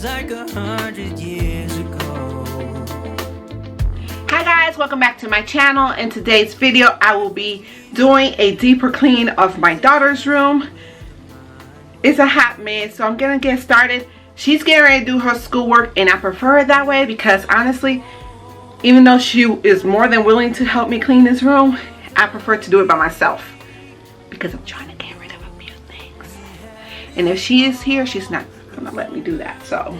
feels like 100 years ago. Hi guys, welcome back to my channel. In today's video I will be doing a deeper clean of my daughter's room. It's a hot mess, so I'm gonna get started. She's getting ready to do her schoolwork and I prefer it that way because honestly, even though she is more than willing to help me clean this room, I prefer to do it by myself because I'm trying to get rid of a few things. And if she is here, she's not gonna let me do that. So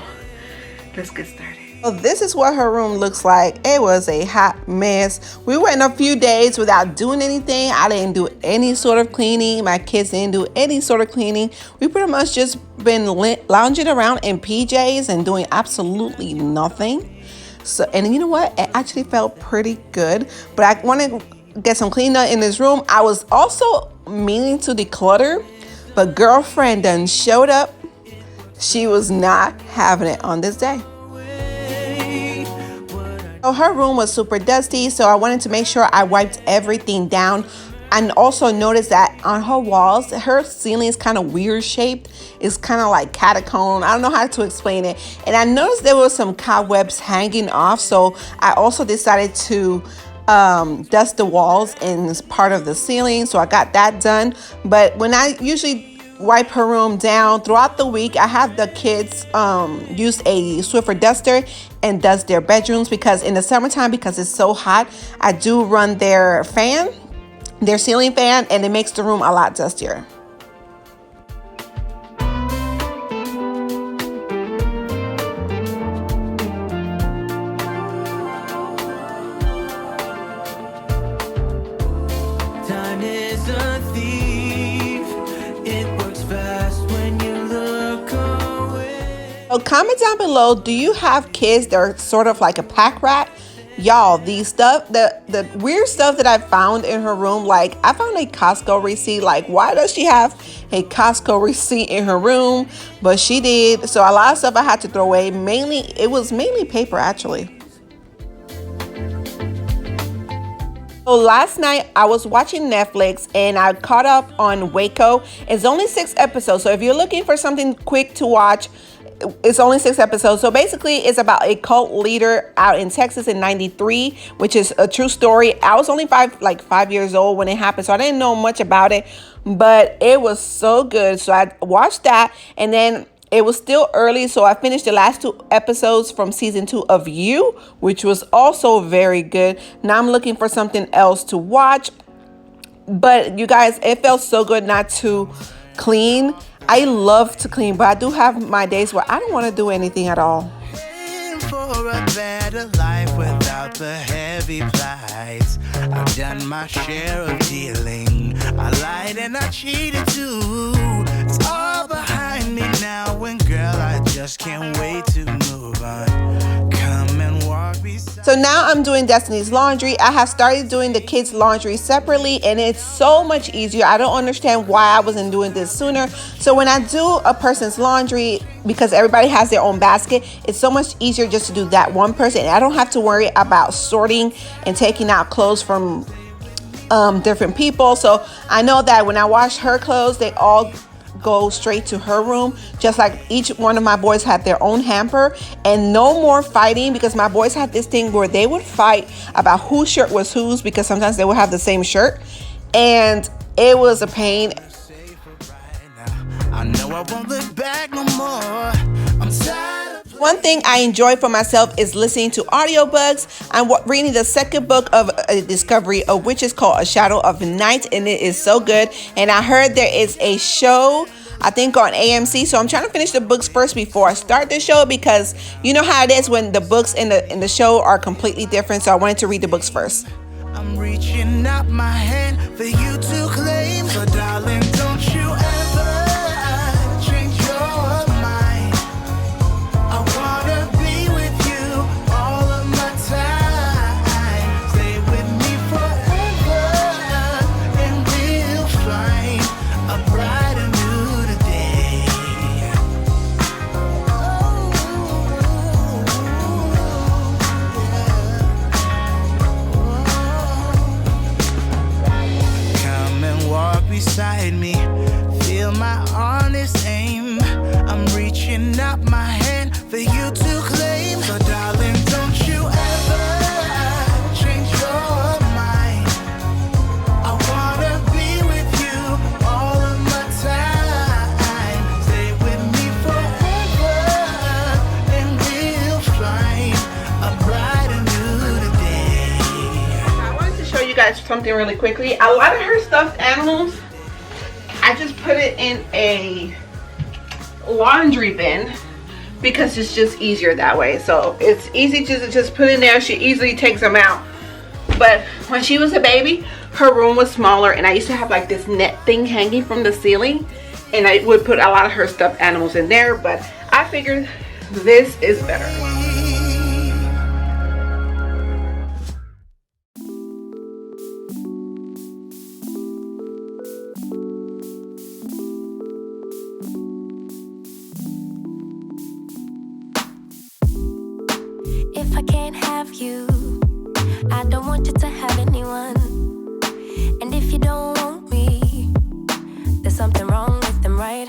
let's get started. So this is what her room looks like. It was a hot mess. We went a few days without doing anything. I didn't do any sort of cleaning. My kids didn't do any sort of cleaning. We pretty much just been lounging around in PJs and doing absolutely nothing. So, and you know what? It actually felt pretty good. But I want to get some cleanup in this room. I was also meaning to declutter, but girlfriend done showed up. She was not having it on this day. So her room was super dusty, so I wanted to make sure I wiped everything down. And also noticed that on her walls, her ceiling is kind of weird shaped. It's kind of like catacomb. I don't know how to explain it. And I noticed there was some cobwebs hanging off. So I also decided to dust the walls and part of the ceiling. So I got that done. But when I usually wipe her room down throughout the week, I have the kids use a Swiffer duster and dust their bedrooms because in the summertime, because it's so hot, I do run their ceiling fan, and it makes the room a lot dustier. Time is a thief. It works fast when you look away. So comment down below, do you have kids that are sort of like a pack rat? Y'all, the weird stuff that I found in her room, like I found a Costco receipt. Like, why does she have a Costco receipt in her room? But she did. So a lot of stuff I had to throw away. It was mainly paper actually. So last night I was watching Netflix and I caught up on Waco. It's only 6 episodes. So if you're looking for something quick to watch, it's only 6 episodes. So basically it's about a cult leader out in Texas in '93, which is a true story. I was only 5 years old when it happened, so I didn't know much about it, but it was so good. So I watched that, and then it was still early, so I finished the last 2 episodes from season 2 of You, which was also very good. Now I'm looking for something else to watch. But you guys, it felt so good not to clean. I love to clean, but I do have my days where I don't want to do anything at all. For a better life without the heavy plights. I've done my share of dealing. I lied and I cheated too. It's all behind me now, and girl, I just can't wait to move on. Come and walk beside. So now I'm doing Destiny's laundry. I have started doing the kids' laundry separately, and it's so much easier. I don't understand why I wasn't doing this sooner. So when I do a person's laundry, because everybody has their own basket, it's so much easier just to do that one person. And I don't have to worry about sorting and taking out clothes from different people. So I know that when I wash her clothes, they all go straight to her room, just like each one of my boys had their own hamper. And no more fighting, because my boys had this thing where they would fight about whose shirt was whose, because sometimes they would have the same shirt, and it was a pain. I know I won't look back no more. I'm tired of One thing I enjoy for myself is listening to audiobooks. I'm reading the second book of a discovery of which is called A Shadow of Night, and it is so good. And I heard there is a show, I think on AMC, so I'm trying to finish the books first before I start the show, because you know how it is when the books and the show are completely different. So I wanted to read the books first. I'm reaching out my hand for you to claim. So darling, don't you ever change your mind. I wanna be with you all of my time. Stay with me forever, and we'll find a brighter new today. Come and walk beside me. Feel my honest aim. I'm reaching out my hand for something really quickly. A lot of her stuffed animals, I just put it in a laundry bin because it's just easier that way. So it's easy to just put in there. She easily takes them out. But when she was a baby, her room was smaller, and I used to have like this net thing hanging from the ceiling, and I would put a lot of her stuffed animals in there. But I figured this is better. If I can't have you, I don't want you to have anyone. And if you don't want me, there's something wrong with them, right?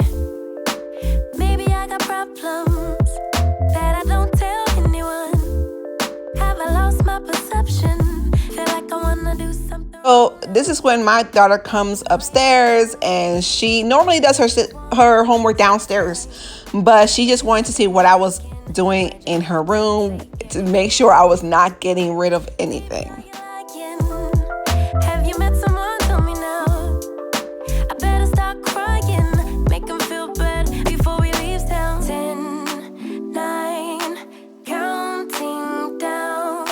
Maybe I got problems that I don't tell anyone. Have I lost my perception? Feel like I wanna do something. So this is when my daughter comes upstairs, and she normally does her homework downstairs, but she just wanted to see what I was doing in her room to make sure I was not getting rid of anything. Have you met someone? Tell me now. I better start crying, make them feel bad before we leave town. 10, 9, counting down,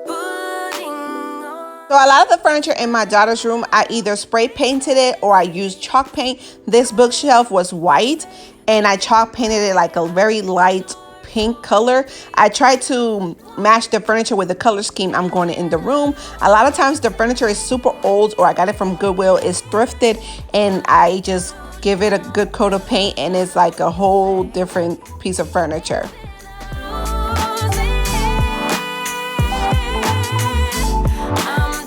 putting on. So a lot of the furniture in my daughter's room, I either spray painted it or I used chalk paint. This bookshelf was white, and I chalk painted it like a very light pink color. I tried to match the furniture with the color scheme I'm going in the room. A lot of times the furniture is super old, or I got it from Goodwill. It's thrifted, and I just give it a good coat of paint, and it's like a whole different piece of furniture. I'm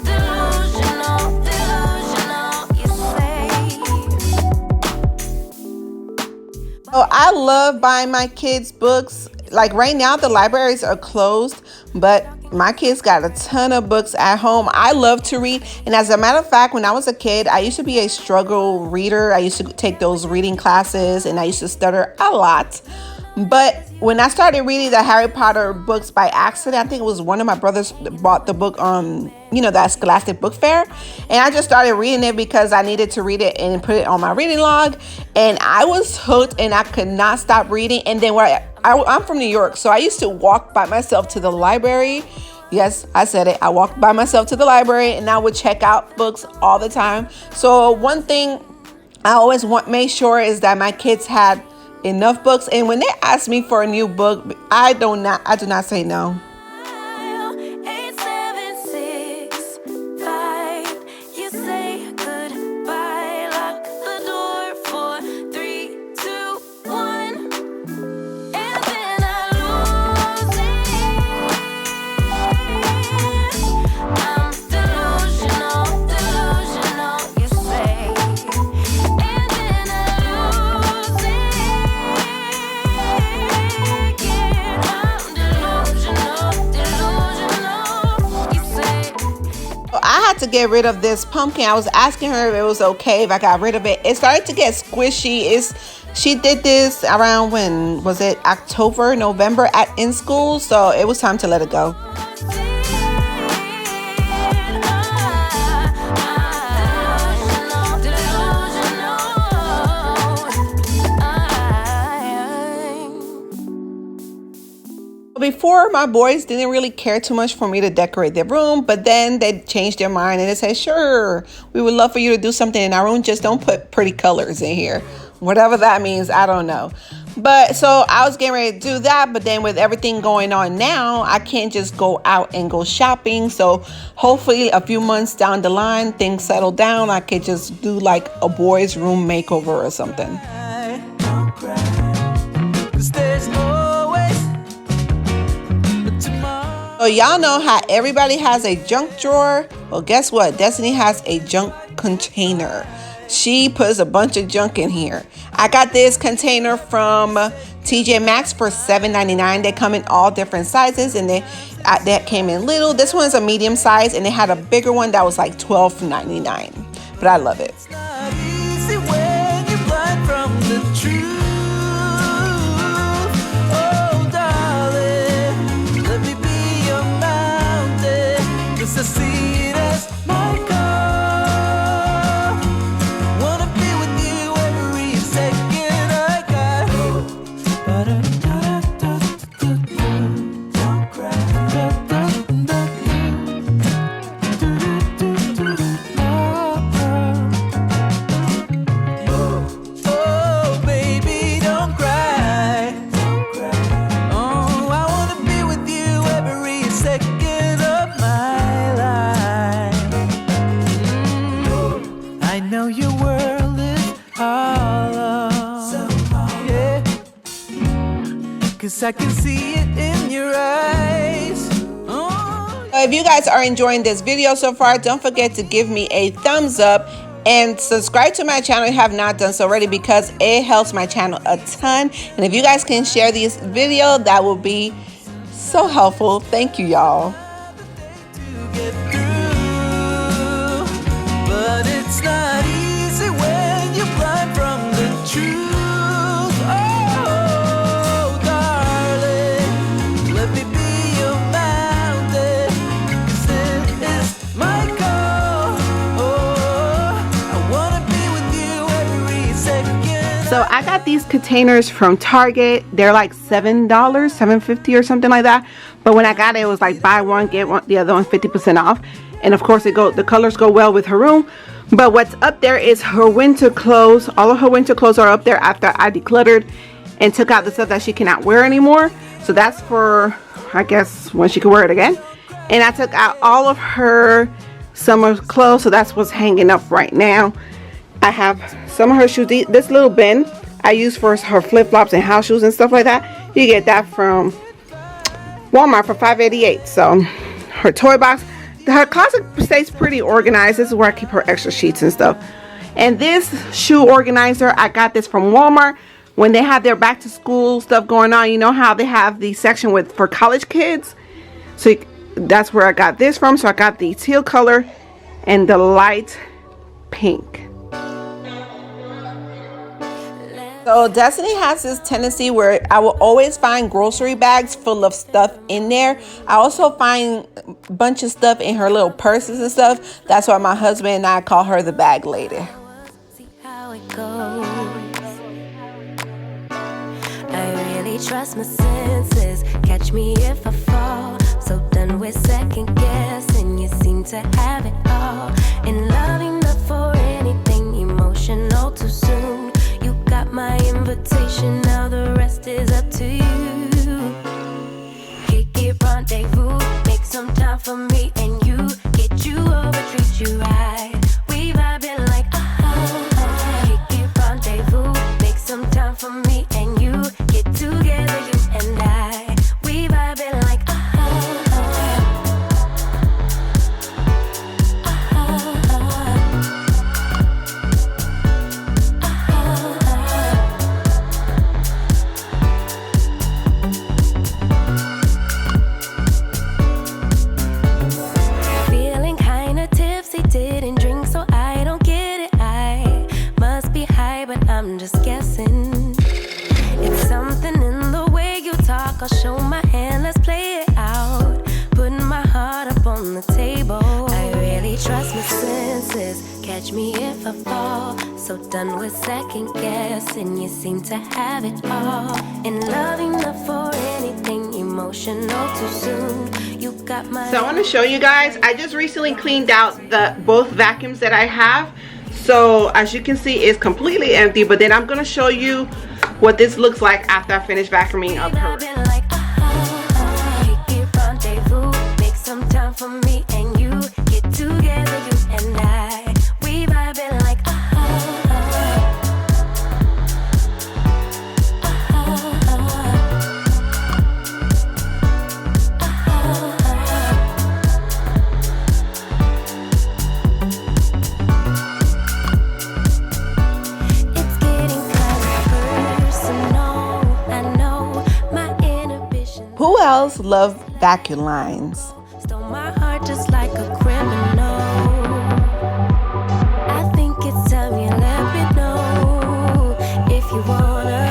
delusional, you say. So I love buying my kids books. Like right now the libraries are closed, but my kids got a ton of books at home. I love to read, and as a matter of fact, when I was a kid, I used to be a struggle reader. I used to take those reading classes, and I used to stutter a lot. But when I started reading the Harry Potter books by accident, I think it was one of my brothers bought the book on, that Scholastic Book Fair. And I just started reading it because I needed to read it and put it on my reading log. And I was hooked, and I could not stop reading. And then I'm from New York, so I used to walk by myself to the library. Yes, I said it. I walked by myself to the library, and I would check out books all the time. So one thing I always make sure is that my kids had enough books, and when they ask me for a new book, I do not say no. 876-5. You say goodbye, lock the door for 3, 2, 1, and then I lose it. I'm delusional, you say, and then I lose it. I had to get rid of this pumpkin. I was asking her if it was okay if I got rid of it. It started to get squishy. She did this around, when was it, October, November in school, so it was time to let it go. Before, my boys didn't really care too much for me to decorate their room, but then they changed their mind and they said, sure, we would love for you to do something in our room, just don't put pretty colors in here. Whatever that means, I don't know. But so I was getting ready to do that, but then with everything going on now, I can't just go out and go shopping. So hopefully a few months down the line, things settle down, I could just do like a boys' room makeover or something. Don't cry, 'cause there's always a tomorrow. So y'all know how everybody has a junk drawer? Well, guess what? Destiny has a junk container. She puts a bunch of junk in here. I got this container from TJ Maxx for $7.99. They come in all different sizes, and that came in little. This one's a medium size, and they had a bigger one that was like $12.99. But I love it. It's not easy when you run from the truth. Oh, darling, let me be your mountain, 'cause I see it as my God. 'cause I can see it in your eyes. Oh. If you guys are enjoying this video so far, don't forget to give me a thumbs up and subscribe to my channel if you have not done so already, because it helps my channel a ton. And if you guys can share this video, that will be so helpful. Thank you, y'all. To get through, but it's not easy when you're blind from the truth. Oh, darling, let me be your mountain, 'cause it is my goal. Oh, I wanna be with you every second. So I got these containers from Target. They're like $7, $7.50 or something like that. But when I got it, it was like buy one get one, the other one 50% off. And of course, the colors go well with her room. But what's up there is her winter clothes. All of her winter clothes are up there after I decluttered and took out the stuff that she cannot wear anymore. So that's for, I guess, when she can wear it again. And I took out all of her summer clothes, so that's what's hanging up right now. I have some of her shoes. This little bin I use for her flip-flops and house shoes and stuff like that. You get that from Walmart for $5.88. So her toy box, her closet stays pretty organized. This is where I keep her extra sheets and stuff. And this shoe organizer, I got this from Walmart when they have their back to school stuff going on. You know how they have the section for college kids? So that's where I got this from. So I got the teal color and the light pink. So Destiny has this tendency where I will always find grocery bags full of stuff in there. I also find a bunch of stuff in her little purses and stuff. That's why my husband and I call her the bag lady. See how it goes. I really trust my senses. Catch me if I fall. So done with second guessing. You seem to have it all. And loving the for anything emotional too soon. You got my invitation. Now the rest is up to you. Kick it, rendezvous. Make some time for me and you. Get you over, treat you right. We vibing like Kick it, rendezvous. Make some time for me and you. Get together, you and I. We vibing like feeling kinda tipsy, didn't drink, so I don't get it. I must be high, but I'm just guessing. It's something in the way you talk. I'll show my hand, let's play it out. Putting my heart up on the table. I really trust my senses. Catch me if I fall. So done with second guessing. You seem to have it all. And loving the for anything emotional too soon. You got my. So I want to show you guys, I just recently cleaned out both vacuums that I have. So as you can see, it's completely empty. But then I'm going to show you what this looks like after I finish vacuuming up her. Kick it, rendezvous. Make some time for me and you. Get together, you and I. We vibing like it's getting kind of personal. I know my inhibition Who else loves vacuum lines? stole my heart just like a criminal. I think it's time you let me know if you wanna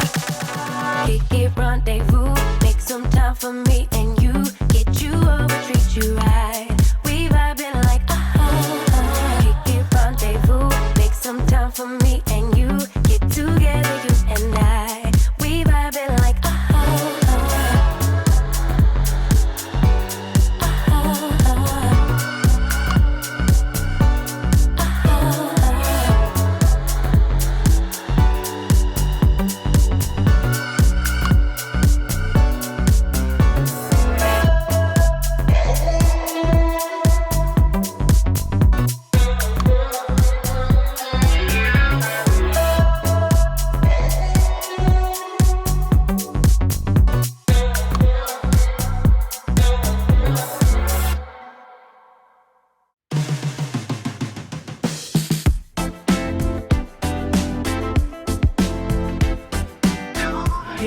kick it, rendezvous. Make some time for me and you. Get you over, treat you right. We vibing like kick it, rendezvous. Make some time for me and you. Get together, you and I. We vibing like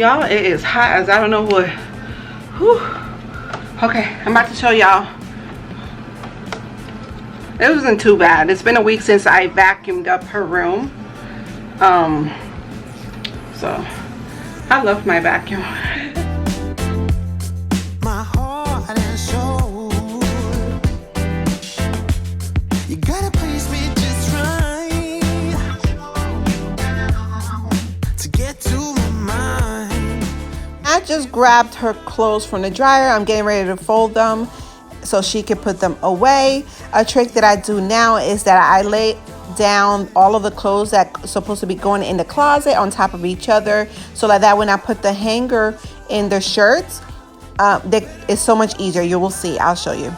Y'all, it is hot as I don't know what. Whew. Okay, I'm about to show y'all. It wasn't too bad. It's been a week since I vacuumed up her room. So I love my vacuum. My heart and soul. You gotta please me just right to get to my mind. I just grabbed her clothes from the dryer. I'm getting ready to fold them so she can put them away. A trick that I do now is that I lay down all of the clothes that are supposed to be going in the closet on top of each other, so that when I put the hanger in the shirts, it's so much easier. You will see. I'll show you.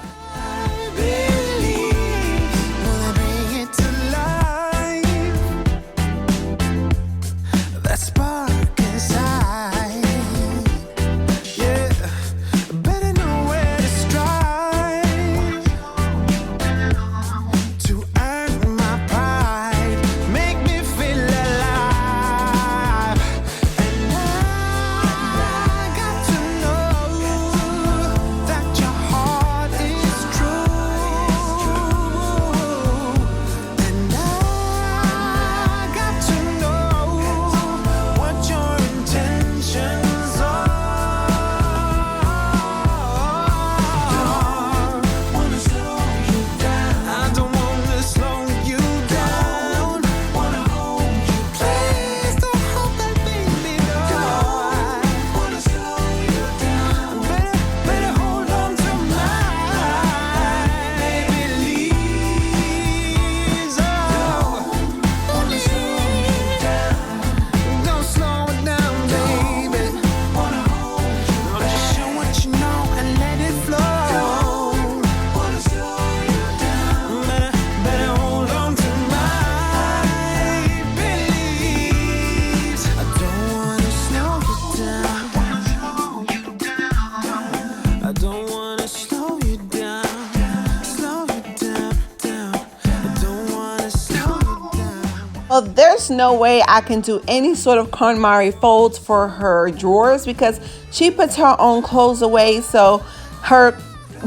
Well, there's no way I can do any sort of KonMari folds for her drawers because she puts her own clothes away, so her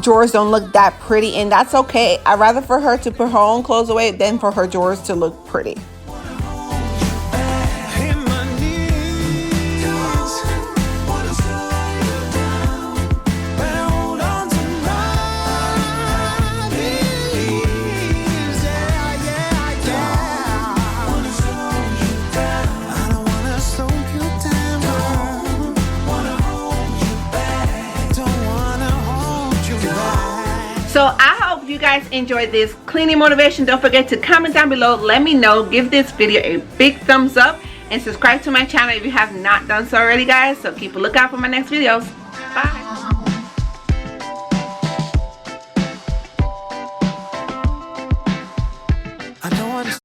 drawers don't look that pretty, and that's okay. I'd rather for her to put her own clothes away than for her drawers to look pretty. So I hope you guys enjoyed this cleaning motivation. Don't forget to comment down below. Let me know. Give this video a big thumbs up and subscribe to my channel if you have not done so already, guys. So keep a lookout for my next videos.